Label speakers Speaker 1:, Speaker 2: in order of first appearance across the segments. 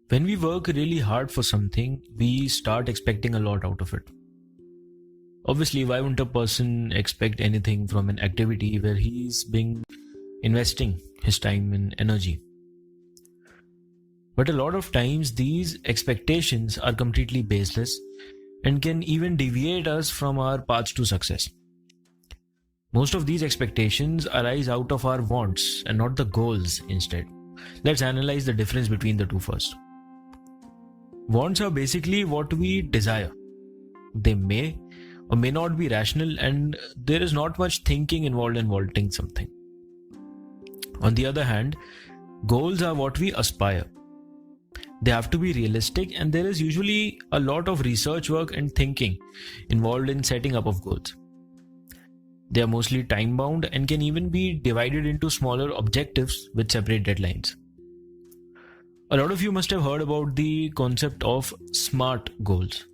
Speaker 1: When we work really hard for something, we start expecting a lot out of it. Obviously, why wouldn't a person expect anything from an activity where he's been investing his time and energy? But a lot of times, these expectations are completely baseless and can even deviate us from our paths to success. Most of these expectations arise out of our wants and not the goals instead. Let's analyze the difference between the two first. Wants are basically what we desire. They may or may not be rational, and there is not much thinking involved in wanting something. On the other hand, goals are what we aspire. They have to be realistic, and there is usually a lot of research work and thinking involved in setting up of goals. They are mostly time bound and can even be divided into smaller objectives with separate deadlines. A lot of you must have heard about the concept of SMART goals.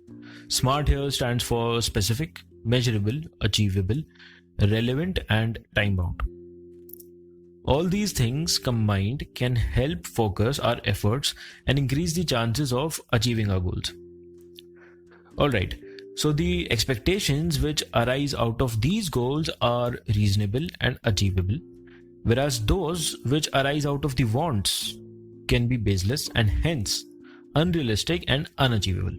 Speaker 1: SMART here stands for specific, measurable, achievable, relevant, and time bound. All these things combined can help focus our efforts and increase the chances of achieving our goals. Alright, so the expectations which arise out of these goals are reasonable and achievable, whereas those which arise out of the wants can be baseless and hence unrealistic and unachievable.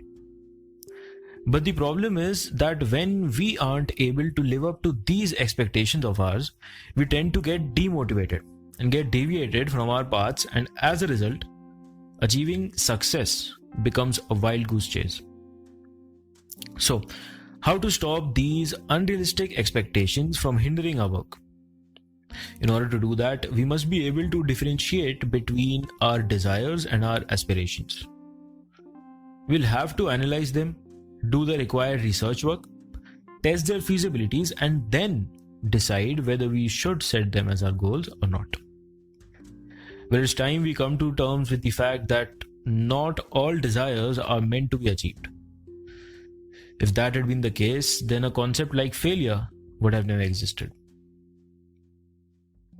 Speaker 1: But the problem is that when we aren't able to live up to these expectations of ours, we tend to get demotivated and get deviated from our paths, and as a result, achieving success becomes a wild goose chase. So, how to stop these unrealistic expectations from hindering our work? In order to do that, we must be able to differentiate between our desires and our aspirations. We'll have to analyze them, do the required research work, test their feasibilities, and then decide whether we should set them as our goals or not. Well, it's time we come to terms with the fact that not all desires are meant to be achieved. If that had been the case, then a concept like failure would have never existed.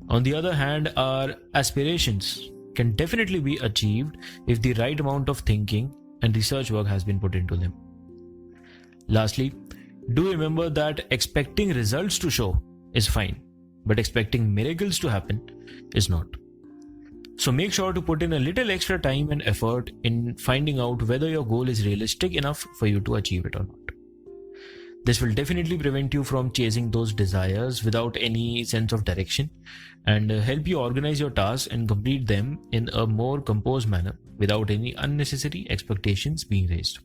Speaker 1: On the other hand, our aspirations can definitely be achieved if the right amount of thinking and research work has been put into them. Lastly, do remember that expecting results to show is fine, but expecting miracles to happen is not. So make sure to put in a little extra time and effort in finding out whether your goal is realistic enough for you to achieve it or not. This will definitely prevent you from chasing those desires without any sense of direction and help you organize your tasks and complete them in a more composed manner without any unnecessary expectations being raised.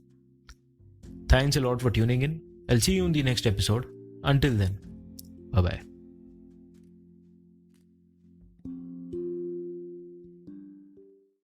Speaker 1: Thanks a lot for tuning in. I'll see you in the next episode. Until then, bye-bye.